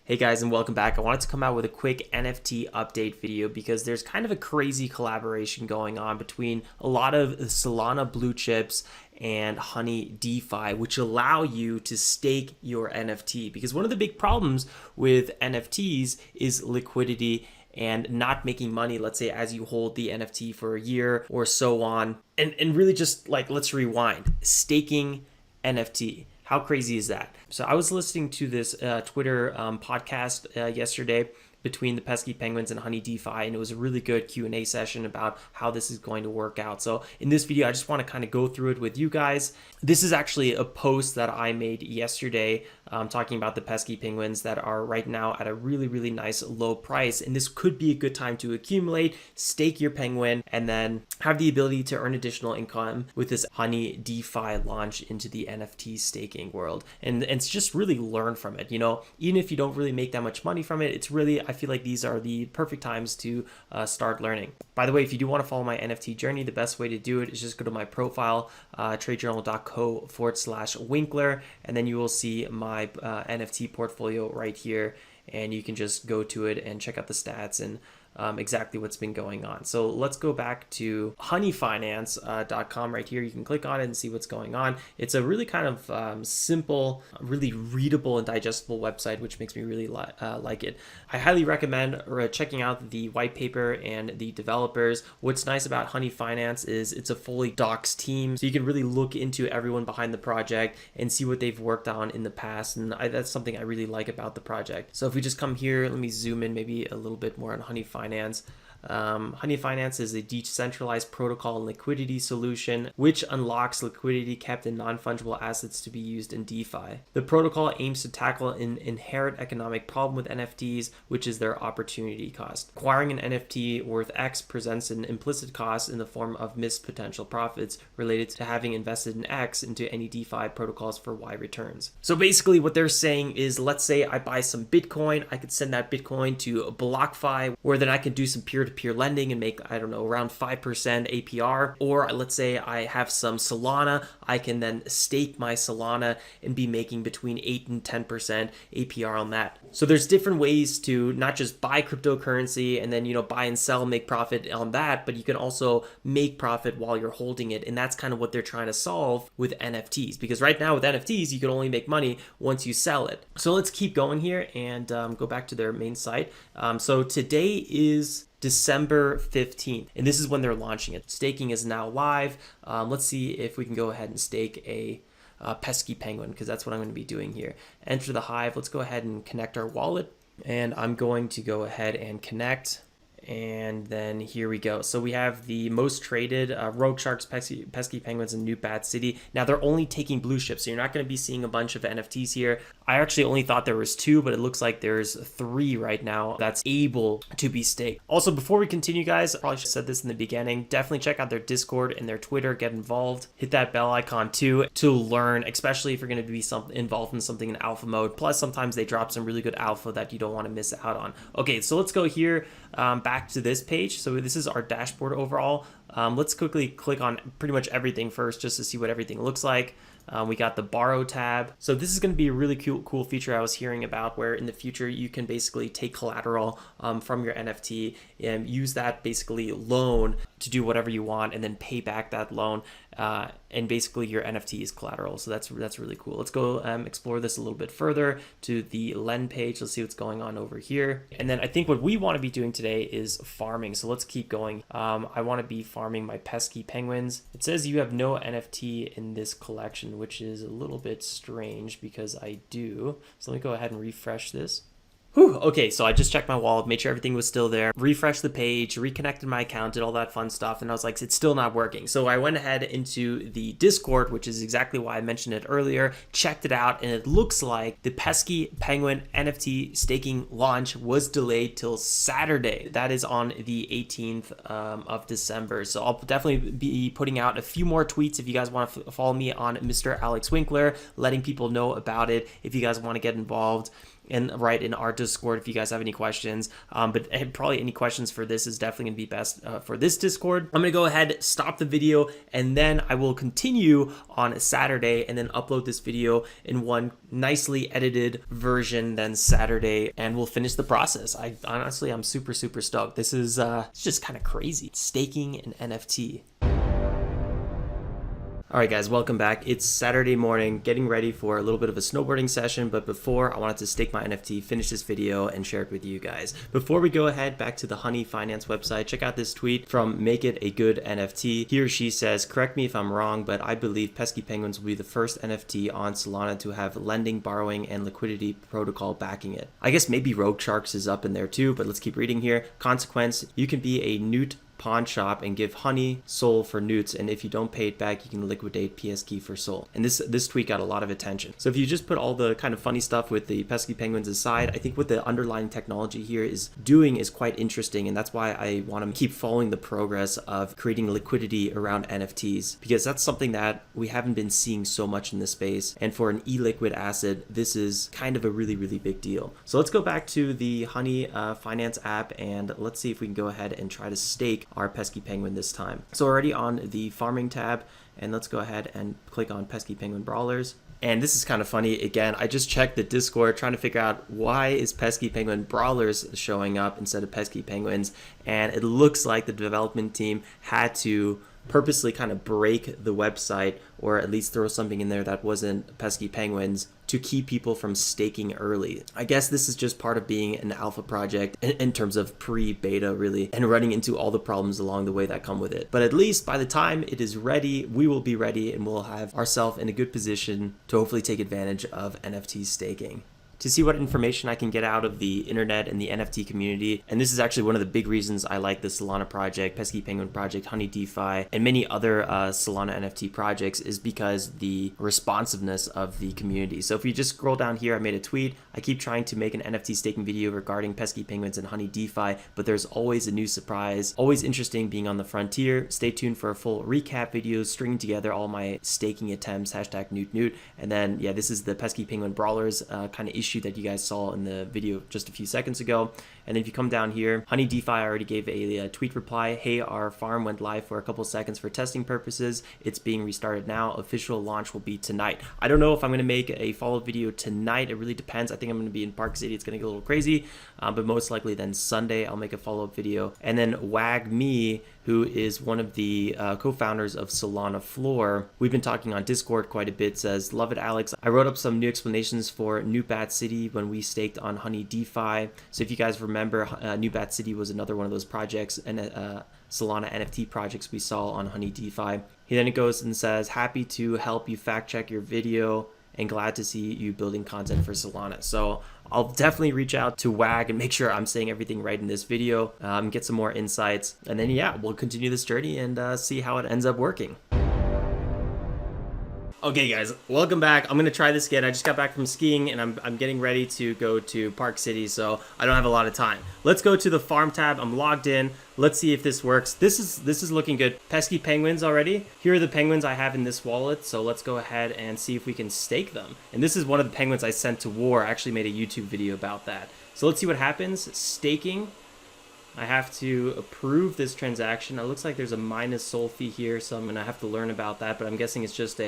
Hey guys, and welcome back. I wanted to come out with a quick NFT update video because there's kind of a crazy collaboration going on between a lot of the Solana blue chips and Honey DeFi, which allow you to stake your NFT. Because one of the big problems with NFTs is liquidity and not making money, let's say, as you hold the NFT for a year or so on. And really just like, let's rewind, staking NFT. How crazy is that? So I was listening to this Twitter podcast yesterday between the Pesky Penguins and Honey DeFi, and it was a really good Q&A session about how this is going to work out. So in this video, I just want to kind of go through it with you guys. This is actually a post that I made yesterday talking about the Pesky Penguins that are right now at a really nice low price. And this could be a good time to accumulate, stake your Penguin, and then have the ability to earn additional income with this Honey DeFi launch into the NFT staking world. And it's just really learn from it. You know, even if you don't really make that much money from it, it's really, I feel like these are the perfect times to start learning. By the way, if you do want to follow my NFT journey, the best way to do it is just go to my profile, tradejournal.co/Winkler, and then you will see my NFT portfolio right here, and you can just go to it and check out the stats and exactly what's been going on. So let's go back to Honey.Finance.com right here. You can click on it and see what's going on. It's a really kind of simple, really readable and digestible website, which makes me really like it. I highly recommend checking out the white paper and the developers. What's nice about Honey Finance is it's a fully doxed team, so you can really look into everyone behind the project and see what they've worked on in the past, and that's something I really like about the project. So if we just come here, let me zoom in maybe a little bit more on Honey Finance. Honey.Finance is a decentralized protocol and liquidity solution which unlocks liquidity kept in non-fungible assets to be used in DeFi. The protocol aims to tackle an inherent economic problem with NFTs, which is their opportunity cost. Acquiring an NFT worth X presents an implicit cost in the form of missed potential profits related to having invested in X into any DeFi protocols for Y returns. So basically what they're saying is, let's say I buy some Bitcoin, I could send that Bitcoin to BlockFi, where then I can do some peer-to-peer lending and make, I don't know, around 5% APR. Or let's say I have some Solana, I can then stake my Solana and be making between 8 and 10% APR on that. So there's different ways to not just buy cryptocurrency and then, you know, buy and sell, make profit on that, but you can also make profit while you're holding it. And that's kind of what they're trying to solve with NFTs, because right now with NFTs, you can only make money once you sell it. So let's keep going here and go back to their main site. So today is December 15th, and this is when they're launching it. Staking is now live. Let's see if we can go ahead and stake a Pesky Penguin, because that's what I'm going to be doing here. Enter the Hive. Let's go ahead and connect our wallet, and I'm going to go ahead and connect. And then here we go. So we have the most traded Rogue Sharks, Pesky Penguins, and New Bat City. Now they're only taking blue chips, so you're not going to be seeing a bunch of NFTs here. I actually only thought there was 2, but it looks like there's 3 right now that's able to be staked. Also, before we continue, guys, I probably should have said this in the beginning. Definitely check out their Discord and their Twitter. Get involved. Hit that bell icon too to learn, especially if you're going to be involved in something in alpha mode. Plus, sometimes they drop some really good alpha that you don't want to miss out on. Okay, so let's go here back to this page. So this is our dashboard overall. Let's quickly click on pretty much everything first just to see what everything looks like. We got the borrow tab. So this is going to be a really cool feature I was hearing about, where in the future you can basically take collateral from your NFT and use that basically loan to do whatever you want and then pay back that loan. And basically your NFT is collateral. So that's really cool. Let's go explore this a little bit further to the lend page. Let's see what's going on over here. And then I think what we want to be doing today is farming. So let's keep going. I want to be farming my Pesky Penguins. It says you have no NFT in this collection, which is a little bit strange because I do. So let me go ahead and refresh this. Whew, okay, so I just checked my wallet, made sure everything was still there, refreshed the page, reconnected my account, did all that fun stuff, and I was like, it's still not working. So I went ahead into the Discord, which is exactly why I mentioned it earlier, checked it out, and it looks like the Pesky Penguin NFT staking launch was delayed till Saturday. That is on the 18th of December. So I'll definitely be putting out a few more tweets if you guys want to follow me on Mr. Alex Winkler, letting people know about it if you guys want to get involved. and right in our Discord if you guys have any questions. But probably any questions for this is definitely going to be best for this Discord. I'm going to go ahead, stop the video, and then I will continue on Saturday and then upload this video in one nicely edited version then Saturday, and we'll finish the process. I'm super stoked. This is it's just kind of crazy. Staking an NFT. All right, guys, welcome back. It's Saturday morning, getting ready for a little bit of a snowboarding session, but before, I wanted to stake my NFT, finish this video, and share it with you guys. Before we go ahead, back to the Honey.Finance website, check out this tweet from Make It a Good NFT. He or she says, correct me if I'm wrong, but I believe Pesky Penguins will be the first NFT on Solana to have lending, borrowing, and liquidity protocol backing it. I guess maybe Rogue Sharks is up in there too, but let's keep reading here. Consequence, you can be a newt pawn shop and give honey soul for newts, and if you don't pay it back you can liquidate Pesky for soul. And this tweet got a lot of attention. So if you just put all the kind of funny stuff with the Pesky Penguins aside, I think what the underlying technology here is doing is quite interesting, and that's why I want to keep following the progress of creating liquidity around NFTs, because that's something that we haven't been seeing so much in this space, and for an e-liquid asset this is kind of a really big deal. So let's go back to the Honey.Finance app and let's see if we can go ahead and try to stake our Pesky Penguin this time. So already on the farming tab, and let's go ahead and click on Pesky Penguin Brawlers. And this is kind of funny. Again, I just checked the Discord trying to figure out why is Pesky Penguin Brawlers showing up instead of Pesky Penguins, and it looks like the development team had to purposely kind of break the website, or at least throw something in there that wasn't Pesky Penguins, to keep people from staking early. I guess this is just part of being an alpha project in terms of pre-beta really, and running into all the problems along the way that come with it. But at least by the time it is ready, we will be ready and we'll have ourselves in a good position to hopefully take advantage of NFT staking. To see what information I can get out of the internet and the NFT community. And this is actually one of the big reasons I like the Solana project, Pesky Penguin project, Honey DeFi, and many other Solana NFT projects, is because the responsiveness of the community. So if you just scroll down here, I made a tweet. I keep trying to make an NFT staking video regarding Pesky Penguins and Honey DeFi, but there's always a new surprise. Always interesting being on the frontier. Stay tuned for a full recap video, stringing together all my staking attempts, #newt. And then, yeah, this is the Pesky Penguin Brawlers kind of issue that you guys saw in the video just a few seconds ago. And then if you come down here, Honey DeFi already gave a tweet reply. Hey, our farm went live for a couple seconds for testing purposes. It's being restarted now. Official launch will be tonight. I don't know if I'm going to make a follow-up video tonight. It really depends. I think I'm going to be in Park City. It's going to get a little crazy, but most likely then Sunday I'll make a follow-up video. And then Wag Me, who is one of the co-founders of SolanaFloor, we've been talking on Discord quite a bit, says, love it, Alex. I wrote up some new explanations for New Bat City when we staked on Honey DeFi. So if you guys remember, New Bat City was another one of those projects, and Solana NFT projects we saw on Honey DeFi. He then goes and says, happy to help you fact check your video and glad to see you building content for Solana. So I'll definitely reach out to WAG and make sure I'm saying everything right in this video, get some more insights, and then yeah, we'll continue this journey and see how it ends up working. Okay guys, welcome back. I'm gonna try this again. I just got back from skiing and I'm getting ready to go to Park City, so I don't have a lot of time. Let's go to the farm tab. I'm logged in. Let's see if this works. This is looking good. Pesky Penguins already. Here are the penguins I have in this wallet, so let's go ahead and see if we can stake them. And this is one of the penguins I sent to war. I actually made a YouTube video about that. So let's see what happens. Staking. I have to approve this transaction. It looks like there's a minus sol fee here, so I'm gonna have to learn about that, but I'm guessing it's just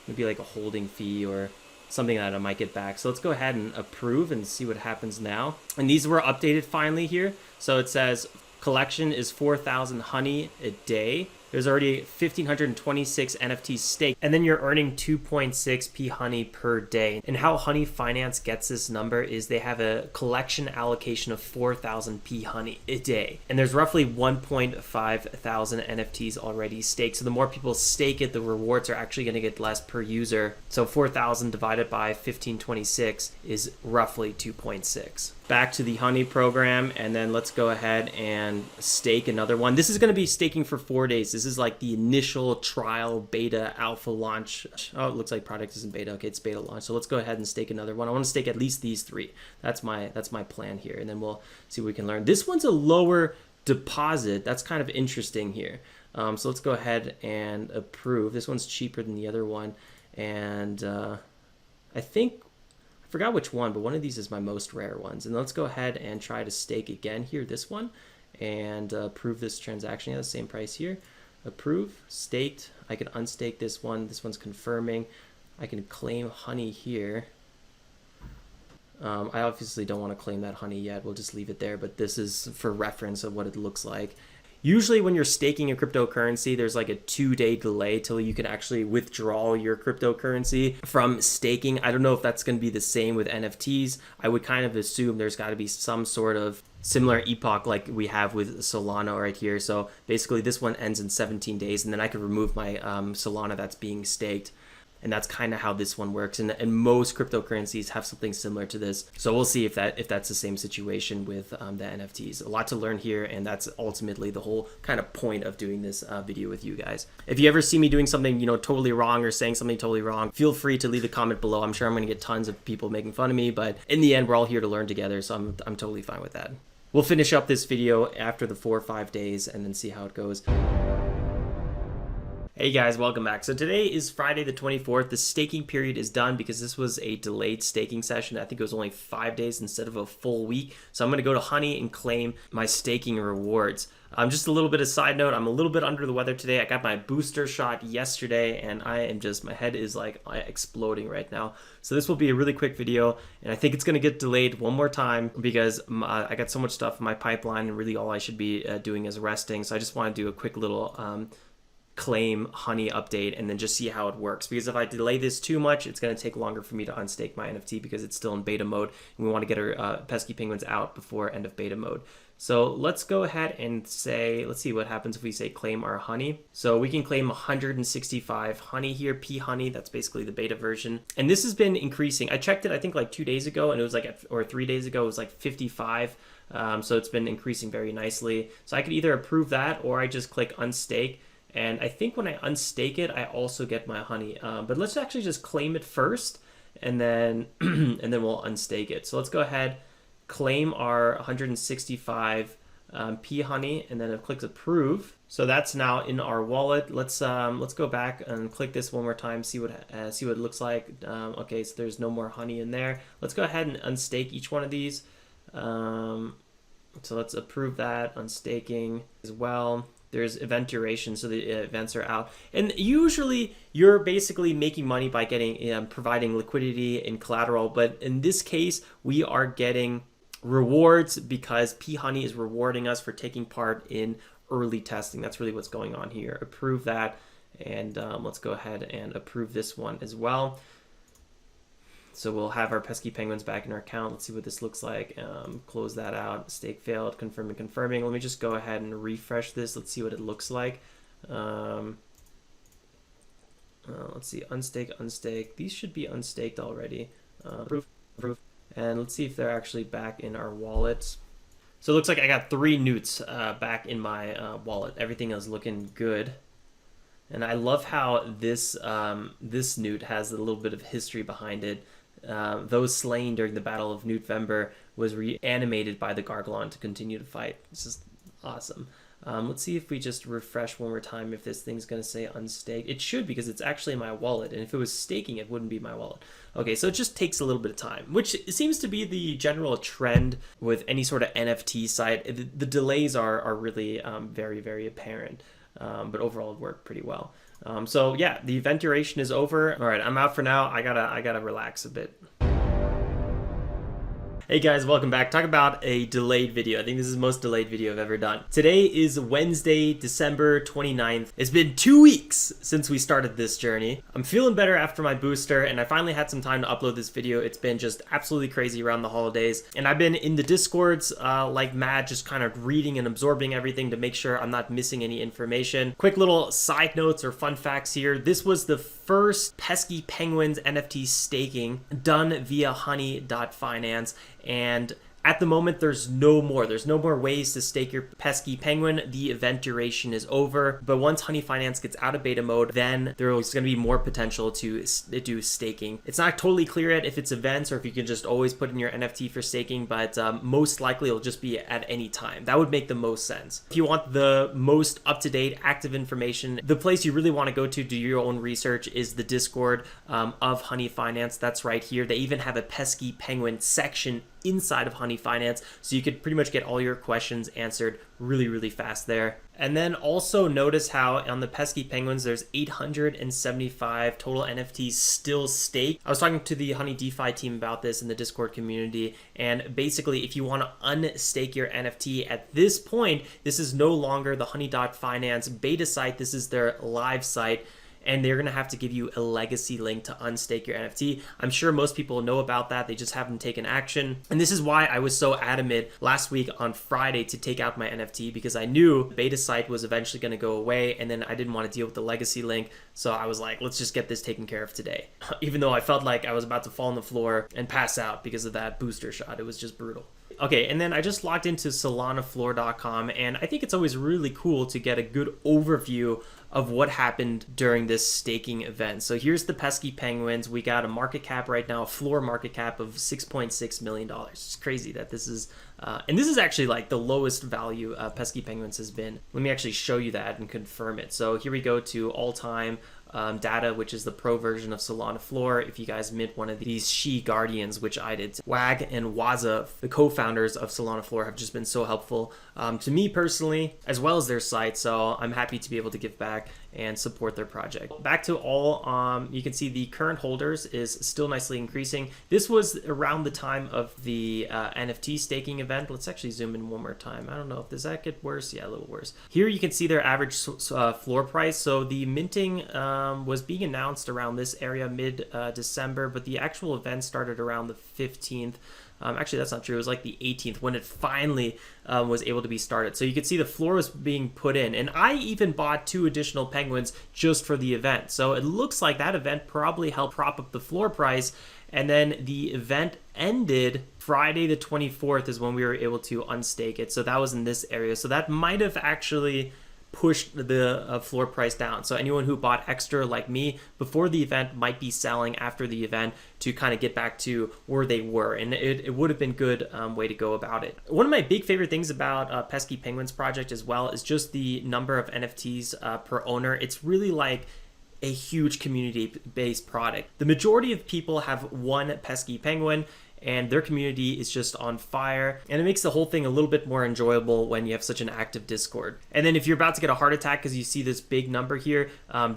maybe like a holding fee or something that I might get back. So let's go ahead and approve and see what happens now. And these were updated finally here. So it says collection is 4,000 honey a day. There's already 1,526 NFTs staked, and then you're earning 2.6p honey per day. And how Honey.Finance gets this number is they have a collection allocation of 4,000p honey a day. And there's roughly 1.5 thousand NFTs already staked. So the more people stake it, the rewards are actually going to get less per user. So 4,000 divided by 1,526 is roughly 2.6. Back to the honey program, and then let's go ahead and stake another one. This is going to be staking for 4 days. This is like the initial trial beta alpha launch. Oh, it looks like product isn't beta. Okay, it's beta launch. So let's go ahead and stake another one. I want to stake at least these three. That's my plan here, and then we'll see what we can learn. This one's a lower deposit. That's kind of interesting here. So let's go ahead and approve. This one's cheaper than the other one, and I think I forgot which one, but one of these is my most rare ones. And let's go ahead and try to stake again here, this one, and approve this transaction. Yeah, the same price here. Approve, staked. I can unstake this one. This one's confirming. I can claim Honey here. I obviously don't want to claim that Honey yet. We'll just leave it there, but this is for reference of what it looks like. Usually when you're staking a cryptocurrency, there's like a 2-day delay till you can actually withdraw your cryptocurrency from staking. I don't know if that's going to be the same with NFTs. I would kind of assume there's got to be some sort of similar epoch like we have with Solana right here. So basically this one ends in 17 days, and then I can remove my Solana that's being staked. And that's kind of how this one works. And most cryptocurrencies have something similar to this. So we'll see if that's the same situation with the NFTs. A lot to learn here, and that's ultimately the whole kind of point of doing this video with you guys. If you ever see me doing something, totally wrong or saying something totally wrong, feel free to leave a comment below. I'm sure I'm going to get tons of people making fun of me, but in the end, we're all here to learn together. So I'm totally fine with that. We'll finish up this video after the 4 or 5 days and then see how it goes. Hey guys, welcome back. So today is Friday the 24th. The staking period is done because this was a delayed staking session. I think it was only 5 days instead of a full week. So I'm going to go to Honey and claim my staking rewards. Just a little bit of side note, I'm a little bit under the weather today. I got my booster shot yesterday and my head is like exploding right now. So this will be a really quick video, and I think it's going to get delayed one more time because I got so much stuff in my pipeline, and really all I should be doing is resting. So I just want to do a quick little claim Honey update and then just see how it works, because if I delay this too much, it's going to take longer for me to unstake my NFT because it's still in beta mode, and we want to get our pesky penguins out before end of beta mode. So let's go ahead and say, let's see what happens if we say claim our Honey. So we can claim 165 Honey here, P Honey. That's basically the beta version, and this has been increasing. I checked it I think like 2 days ago, and it was like or 3 days ago it was like 55. So it's been increasing very nicely. So I could either approve that or I just click unstake. And I think when I unstake it, I also get my Honey. But let's actually just claim it first, and then and then we'll unstake it. So let's go ahead, claim our 165 P Honey, and then it clicks approve. So that's now in our wallet. Let's go back and click this one more time, see what it looks like. Okay, so there's no more Honey in there. Let's go ahead and unstake each one of these. So let's approve that unstaking as well. There's event duration, so the events are out. And usually you're basically making money by getting providing liquidity and collateral. But in this case, we are getting rewards because P Honey is rewarding us for taking part in early testing. That's really what's going on here. Approve that. And let's go ahead and approve this one as well. So we'll have our pesky penguins back in our account. Let's see what this looks like. Close that out. Stake failed. Confirming. Let me just go ahead and refresh this. Let's see what it looks like. Let's see. Unstake. These should be unstaked already. Approve. And let's see if they're actually back in our wallets. So it looks like I got 3 newts back in my wallet. Everything is looking good. And I love how this newt has a little bit of history behind it. Those slain during the Battle of Newtvember was reanimated by the Gargalon to continue to fight. This is awesome. Let's see if we just refresh one more time if this thing's going to say unstaked. It should, because it's actually my wallet, and if it was staking, it wouldn't be my wallet. Okay, so it just takes a little bit of time, which seems to be the general trend with any sort of NFT site. The delays are really very, very apparent. But overall it worked pretty well. So yeah, the event duration is over. All right, I'm out for now. I gotta relax a bit. Hey guys, welcome back. Talk about a delayed video. I think this is the most delayed video I've ever done. Today is Wednesday, December 29th. It's been 2 weeks since we started this journey. I'm feeling better after my booster, and I finally had some time to upload this video. It's been just absolutely crazy around the holidays, and I've been in the Discords like mad, just kind of reading and absorbing everything to make sure I'm not missing any information. Quick little side notes or fun facts here. This was the first Pesky Penguins NFT staking done via Honey.Finance. And At the moment, there's no more ways to stake your Pesky Penguin. The event duration is over, but once Honey.Finance gets out of beta mode, then there's going to be more potential to do staking. It's not totally clear yet if it's events or if you can just always put in your NFT for staking, but most likely it'll just be at any time. That would make the most sense. If you want the most up-to-date active information, the place you really want to go to do your own research is the Discord of Honey.Finance. That's right here. They even have a Pesky Penguin section inside of Honey.Finance, so you could pretty much get all your questions answered really fast there. And then also notice how on the Pesky Penguins there's 875 total NFTs still staked. I was talking to the Honey DeFi team about this in the Discord community, and basically if you want to unstake your NFT at this point, this is no longer the Honey.Finance beta site, this is their live site, and they're going to have to give you a legacy link to unstake your NFT. I'm sure most people know about that. They just haven't taken action. And this is why I was so adamant last week on Friday to take out my NFT, because I knew the beta site was eventually going to go away, and then I didn't want to deal with the legacy link. So I was like, let's just get this taken care of today. Even though I felt like I was about to fall on the floor and pass out because of that booster shot. It was just brutal. Okay, and then I just logged into SolanaFloor.com, and I think it's always really cool to get a good overview of what happened during this staking event. So here's the Pesky Penguins. We got a market cap right now, a floor market cap of $6.6 million. It's crazy that this is, and this is actually like the lowest value Pesky Penguins has been. Let me actually show you that and confirm it. So here we go to all-time data, which is the pro version of SolanaFloor. If you guys mint one of these She Guardians, which I did, Wag and Waza, the co-founders of SolanaFloor, have just been so helpful to me personally, as well as their site. So I'm happy to be able to give back and support their project. Back to all, you can see the current holders is still nicely increasing. This was around the time of the NFT staking event. Let's actually zoom in one more time. I don't know if does that get worse? Yeah, a little worse. Here you can see their average floor price. So the minting was being announced around this area mid-December, but the actual event started around the 15th. Actually, that's not true. It was like the 18th when it finally was able to be started. So you can see the floor was being put in. And I even bought 2 additional penguins just for the event. So it looks like that event probably helped prop up the floor price. And then the event ended Friday the 24th is when we were able to unstake it. So that was in this area. So that might have actually pushed the floor price down. So anyone who bought extra like me before the event might be selling after the event to kind of get back to where they were, and it would have been good way to go about it. One of my big favorite things about Pesky Penguins project as well is just the number of NFTs per owner. It's really like a huge community-based product. The majority of people have one Pesky Penguin, and their community is just on fire, and it makes the whole thing a little bit more enjoyable when you have such an active Discord. And then if you're about to get a heart attack because you see this big number here,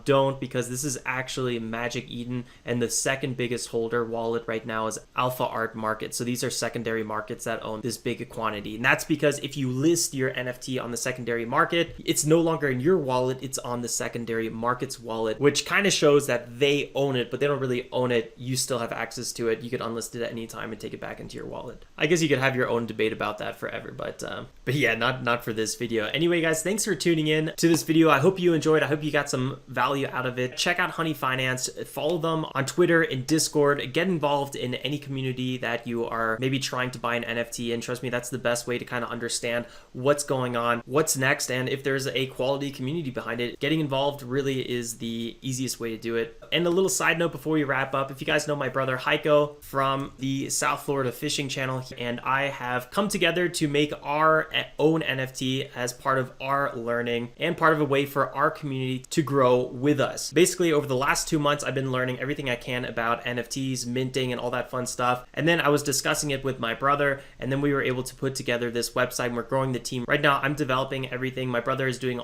don't, because this is actually Magic Eden, and the second biggest holder wallet right now is Alpha Art Market. So these are secondary markets that own this big quantity, and that's because if you list your NFT on the secondary market, it's no longer in your wallet, it's on the secondary market's wallet, which kind of shows that they own it, but they don't really own it. You still have access to it. You could unlist it at any time and take it back into your wallet. I guess you could have your own debate about that forever, but yeah, not for this video. Anyway, guys, thanks for tuning in to this video. I hope you enjoyed. I hope you got some value out of it. Check out Honey.Finance. Follow them on Twitter and Discord. Get involved in any community that you are maybe trying to buy an NFT in. Trust me, that's the best way to kind of understand what's going on, what's next, and if there's a quality community behind it. Getting involved really is the easiest way to do it. And a little side note before we wrap up, if you guys know my brother Heiko from the South Florida Fishing Channel, and I have come together to make our own NFT as part of our learning and part of a way for our community to grow with us. Basically, over the last 2 months, I've been learning everything I can about NFTs, minting, and all that fun stuff. And then I was discussing it with my brother, and then we were able to put together this website, and we're growing the team. Right now, I'm developing everything. My brother is doing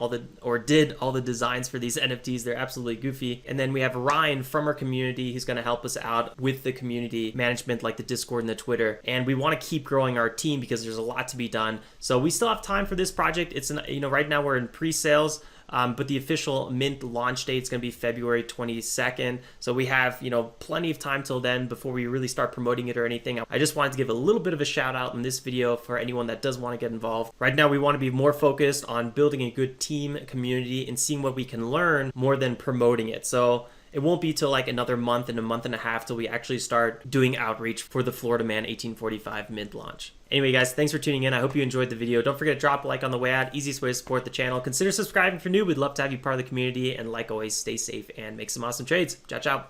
did all the designs for these NFTs. They're absolutely goofy. And then we have Ryan from our community who's going to help us out with the community management, like the Discord and the Twitter. And we want to keep growing our team because there's a lot to be done. So we still have time for this project. It's right now we're in pre-sales. But the official mint launch date is going to be February 22nd. So we have, plenty of time till then before we really start promoting it or anything. I just wanted to give a little bit of a shout out in this video for anyone that does want to get involved. Right now, we want to be more focused on building a good team community and seeing what we can learn more than promoting it. So it won't be till like another month and a month and a half till we actually start doing outreach for the Florida Man 1845 mid launch. Anyway, guys, thanks for tuning in. I hope you enjoyed the video. Don't forget to drop a like on the way out. Easiest way to support the channel. Consider subscribing if you're new. We'd love to have you part of the community. And like always, stay safe and make some awesome trades. Ciao, ciao.